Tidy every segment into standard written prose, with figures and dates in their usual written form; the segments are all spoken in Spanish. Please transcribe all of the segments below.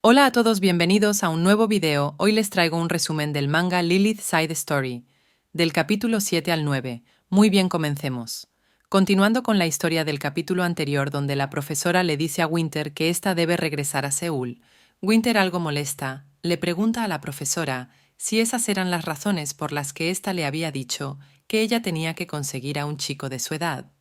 Hola a todos, bienvenidos a un nuevo video. Hoy les traigo un resumen del manga Lilith Side Story, del capítulo 7 al 9. Muy bien, comencemos. Continuando con la historia del capítulo anterior donde la profesora le dice a Winter que ésta debe regresar a Seúl, Winter, algo molesta, le pregunta a la profesora si esas eran las razones por las que ésta le había dicho que ella tenía que conseguir a un chico de su edad.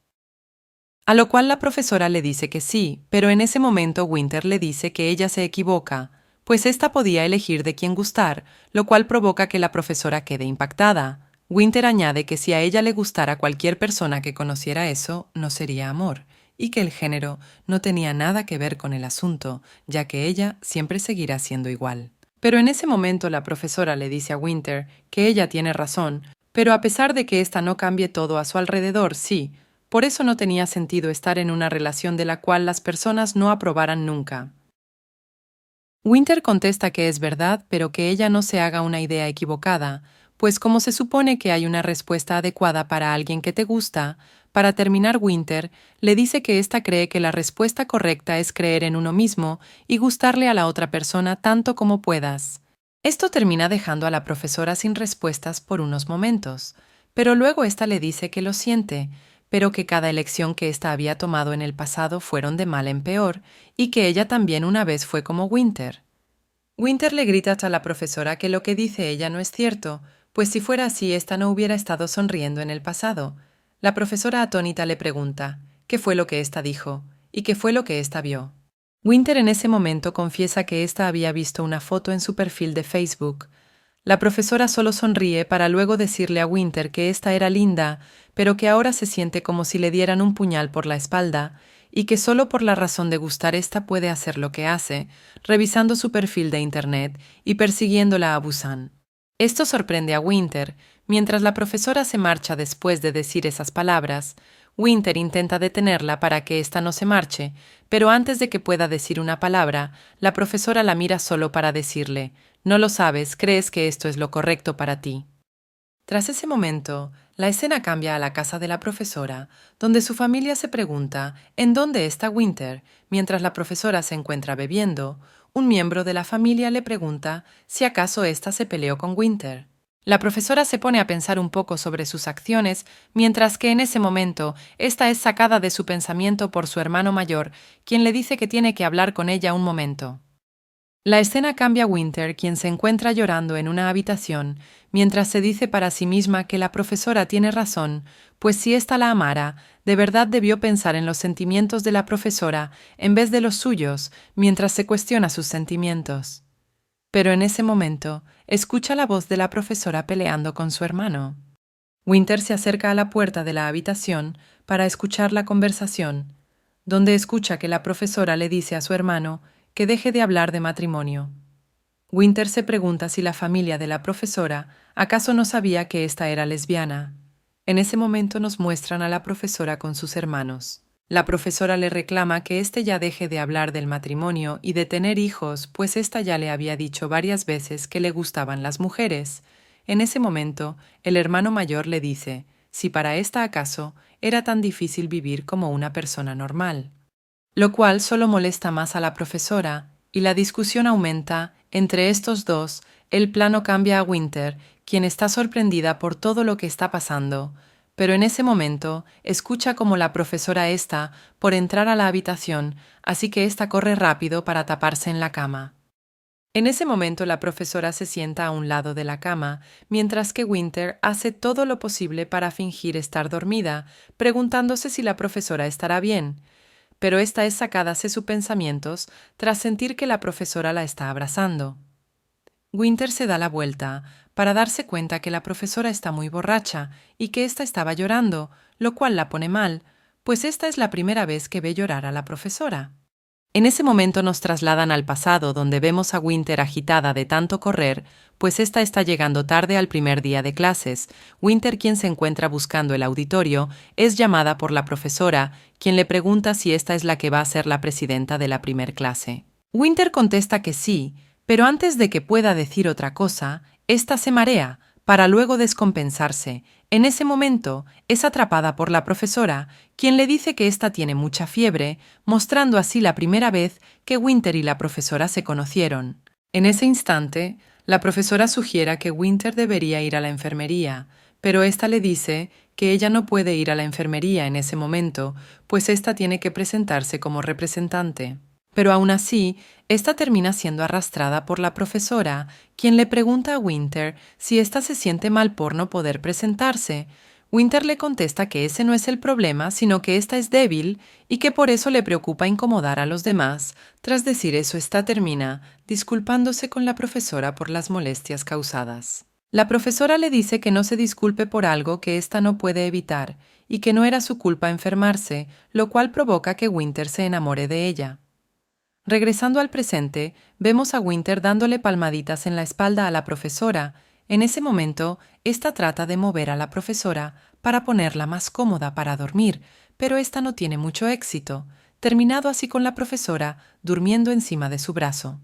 A lo cual la profesora le dice que sí, pero en ese momento Winter le dice que ella se equivoca, pues ésta podía elegir de quién gustar, lo cual provoca que la profesora quede impactada. Winter añade que si a ella le gustara cualquier persona que conociera eso, no sería amor, y que el género no tenía nada que ver con el asunto, ya que ella siempre seguirá siendo igual. Pero en ese momento la profesora le dice a Winter que ella tiene razón, pero a pesar de que ésta no cambie todo a su alrededor, sí, por eso no tenía sentido estar en una relación de la cual las personas no aprobaran nunca. Winter contesta que es verdad, pero que ella no se haga una idea equivocada, pues como se supone que hay una respuesta adecuada para alguien que te gusta, para terminar Winter le dice que ésta cree que la respuesta correcta es creer en uno mismo y gustarle a la otra persona tanto como puedas. Esto termina dejando a la profesora sin respuestas por unos momentos, pero luego ésta le dice que lo siente, pero que cada elección que ésta había tomado en el pasado fueron de mal en peor, y que ella también una vez fue como Winter. Winter le grita a la profesora que lo que dice ella no es cierto, pues si fuera así, ésta no hubiera estado sonriendo en el pasado. La profesora atónita le pregunta qué fue lo que ésta dijo y qué fue lo que ésta vio. Winter en ese momento confiesa que ésta había visto una foto en su perfil de Facebook. La profesora solo sonríe para luego decirle a Winter que ésta era linda, pero que ahora se siente como si le dieran un puñal por la espalda, y que solo por la razón de gustar ésta puede hacer lo que hace, revisando su perfil de internet y persiguiéndola a Busan. Esto sorprende a Winter. Mientras la profesora se marcha después de decir esas palabras, Winter intenta detenerla para que ésta no se marche, pero antes de que pueda decir una palabra, la profesora la mira solo para decirle: no lo sabes, crees que esto es lo correcto para ti. Tras ese momento, la escena cambia a la casa de la profesora, donde su familia se pregunta ¿en dónde está Winter? Mientras la profesora se encuentra bebiendo, un miembro de la familia le pregunta si acaso ésta se peleó con Winter. La profesora se pone a pensar un poco sobre sus acciones, mientras que en ese momento ésta es sacada de su pensamiento por su hermano mayor, quien le dice que tiene que hablar con ella un momento. La escena cambia a Winter, quien se encuentra llorando en una habitación, mientras se dice para sí misma que la profesora tiene razón, pues si ésta la amara, de verdad debió pensar en los sentimientos de la profesora en vez de los suyos, mientras se cuestiona sus sentimientos. Pero en ese momento, escucha la voz de la profesora peleando con su hermano. Winter se acerca a la puerta de la habitación para escuchar la conversación, donde escucha que la profesora le dice a su hermano que deje de hablar de matrimonio. Winter se pregunta si la familia de la profesora acaso no sabía que ésta era lesbiana. En ese momento nos muestran a la profesora con sus hermanos. La profesora le reclama que éste ya deje de hablar del matrimonio y de tener hijos, pues ésta ya le había dicho varias veces que le gustaban las mujeres. En ese momento, el hermano mayor le dice si para ésta acaso era tan difícil vivir como una persona normal, lo cual solo molesta más a la profesora, y la discusión aumenta entre estos dos. El plano cambia a Winter, quien está sorprendida por todo lo que está pasando, pero en ese momento escucha como la profesora está por entrar a la habitación, así que ésta corre rápido para taparse en la cama. En ese momento la profesora se sienta a un lado de la cama, mientras que Winter hace todo lo posible para fingir estar dormida, preguntándose si la profesora estará bien, pero esta es sacada de sus pensamientos tras sentir que la profesora la está abrazando. Winter se da la vuelta para darse cuenta que la profesora está muy borracha y que ésta estaba llorando, lo cual la pone mal, pues esta es la primera vez que ve llorar a la profesora. En ese momento nos trasladan al pasado, donde vemos a Winter agitada de tanto correr, pues ésta está llegando tarde al primer día de clases. Winter, quien se encuentra buscando el auditorio, es llamada por la profesora, quien le pregunta si esta es la que va a ser la presidenta de la primer clase. Winter contesta que sí, pero antes de que pueda decir otra cosa, ésta se marea, para luego descompensarse. En ese momento, es atrapada por la profesora, quien le dice que ésta tiene mucha fiebre, mostrando así la primera vez que Winter y la profesora se conocieron. En ese instante, la profesora sugiere que Winter debería ir a la enfermería, pero ésta le dice que ella no puede ir a la enfermería en ese momento, pues ésta tiene que presentarse como representante. Pero aún así, ésta termina siendo arrastrada por la profesora, quien le pregunta a Winter si ésta se siente mal por no poder presentarse. Winter le contesta que ese no es el problema, sino que ésta es débil y que por eso le preocupa incomodar a los demás. Tras decir eso, ésta termina disculpándose con la profesora por las molestias causadas. La profesora le dice que no se disculpe por algo que ésta no puede evitar y que no era su culpa enfermarse, lo cual provoca que Winter se enamore de ella. Regresando al presente, vemos a Winter dándole palmaditas en la espalda a la profesora. En ese momento, ésta trata de mover a la profesora para ponerla más cómoda para dormir, pero ésta no tiene mucho éxito, terminado así con la profesora durmiendo encima de su brazo.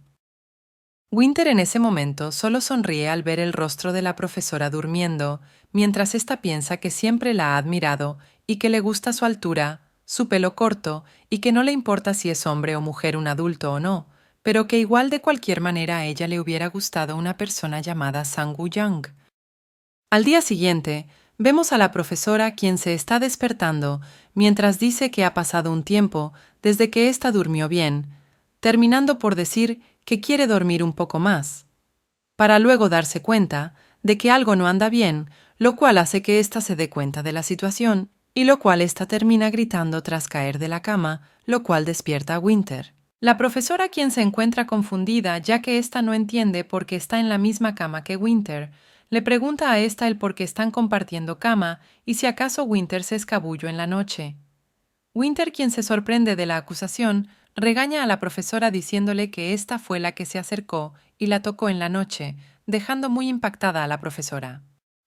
Winter en ese momento solo sonríe al ver el rostro de la profesora durmiendo, mientras ésta piensa que siempre la ha admirado y que le gusta su altura, su pelo corto y que no le importa si es hombre o mujer, un adulto o no, pero que igual de cualquier manera a ella le hubiera gustado una persona llamada Sang-woo Young. Al día siguiente, vemos a la profesora quien se está despertando mientras dice que ha pasado un tiempo desde que ésta durmió bien, terminando por decir que quiere dormir un poco más, para luego darse cuenta de que algo no anda bien, lo cual hace que ésta se dé cuenta de la situación, y lo cual ésta termina gritando tras caer de la cama, lo cual despierta a Winter. La profesora, quien se encuentra confundida ya que ésta no entiende por qué está en la misma cama que Winter, le pregunta a ésta el por qué están compartiendo cama y si acaso Winter se escabulló en la noche. Winter, quien se sorprende de la acusación, regaña a la profesora diciéndole que ésta fue la que se acercó y la tocó en la noche, dejando muy impactada a la profesora.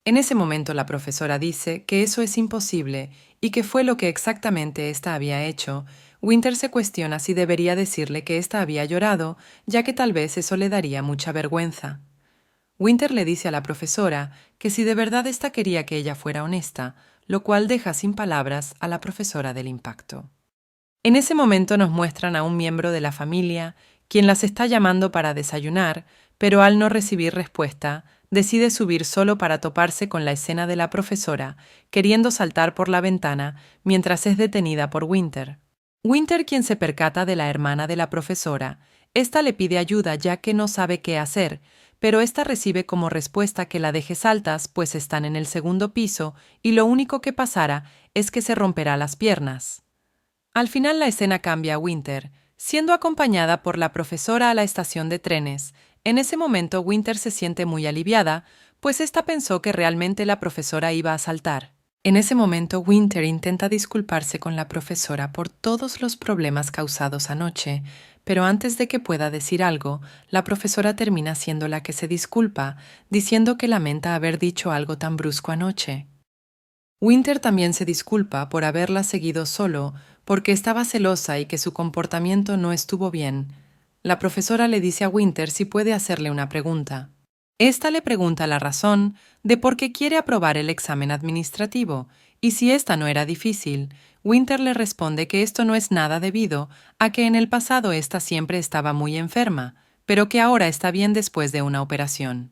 En ese momento la profesora dice que eso es imposible y que fue lo que exactamente ésta había hecho. Winter se cuestiona si debería decirle que ésta había llorado, ya que tal vez eso le daría mucha vergüenza. Winter le dice a la profesora que si de verdad ésta quería que ella fuera honesta, lo cual deja sin palabras a la profesora del impacto. En ese momento nos muestran a un miembro de la familia, quien las está llamando para desayunar, pero al no recibir respuesta, decide subir solo para toparse con la escena de la profesora, queriendo saltar por la ventana mientras es detenida por Winter. Winter, quien se percata de la hermana de la profesora, ésta le pide ayuda ya que no sabe qué hacer, pero ésta recibe como respuesta que la deje saltas, pues están en el segundo piso y lo único que pasará es que se romperá las piernas. Al final la escena cambia a Winter, siendo acompañada por la profesora a la estación de trenes. En ese momento Winter se siente muy aliviada, pues ésta pensó que realmente la profesora iba a saltar. En ese momento Winter intenta disculparse con la profesora por todos los problemas causados anoche, pero antes de que pueda decir algo, la profesora termina siendo la que se disculpa, diciendo que lamenta haber dicho algo tan brusco anoche. Winter también se disculpa por haberla seguido solo, porque estaba celosa y que su comportamiento no estuvo bien. La profesora le dice a Winter si puede hacerle una pregunta. Esta le pregunta la razón de por qué quiere aprobar el examen administrativo, y si esta no era difícil, Winter le responde que esto no es nada debido a que en el pasado ésta siempre estaba muy enferma, pero que ahora está bien después de una operación.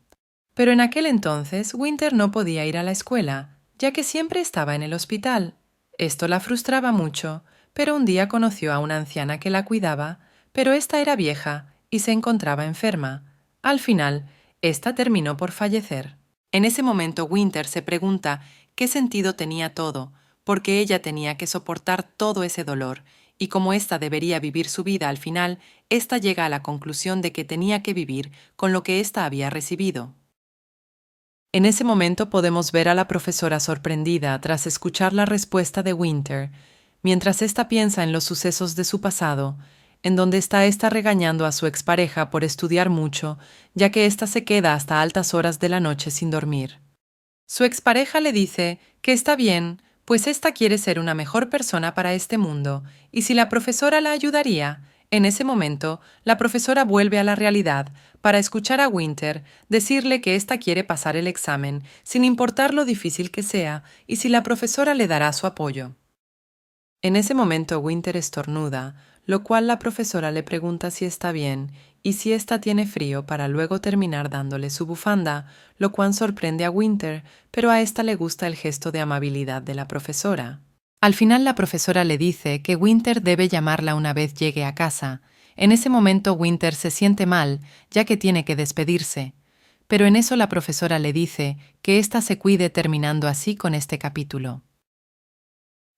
Pero en aquel entonces Winter no podía ir a la escuela, ya que siempre estaba en el hospital. Esto la frustraba mucho, pero un día conoció a una anciana que la cuidaba, pero ésta era vieja y se encontraba enferma. Al final, ésta terminó por fallecer. En ese momento Winter se pregunta qué sentido tenía todo, porque ella tenía que soportar todo ese dolor, y como ésta debería vivir su vida al final, ésta llega a la conclusión de que tenía que vivir con lo que ésta había recibido. En ese momento podemos ver a la profesora sorprendida tras escuchar la respuesta de Winter, mientras ésta piensa en los sucesos de su pasado, en donde está ésta regañando a su expareja por estudiar mucho, ya que ésta se queda hasta altas horas de la noche sin dormir. Su expareja le dice que está bien, pues ésta quiere ser una mejor persona para este mundo, y si la profesora la ayudaría, En ese momento, la profesora vuelve a la realidad para escuchar a Winter decirle que ésta quiere pasar el examen, sin importar lo difícil que sea, y si la profesora le dará su apoyo. En ese momento Winter estornuda, lo cual la profesora le pregunta si está bien y si ésta tiene frío para luego terminar dándole su bufanda, lo cual sorprende a Winter, pero a ésta le gusta el gesto de amabilidad de la profesora. Al final la profesora le dice que Winter debe llamarla una vez llegue a casa. En ese momento Winter se siente mal, ya que tiene que despedirse. Pero en eso la profesora le dice que ésta se cuide terminando así con este capítulo.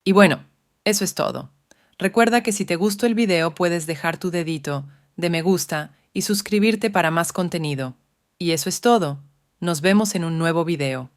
Y bueno, eso es todo. Recuerda que si te gustó el video puedes dejar tu dedito de me gusta y suscribirte para más contenido. Y eso es todo. Nos vemos en un nuevo video.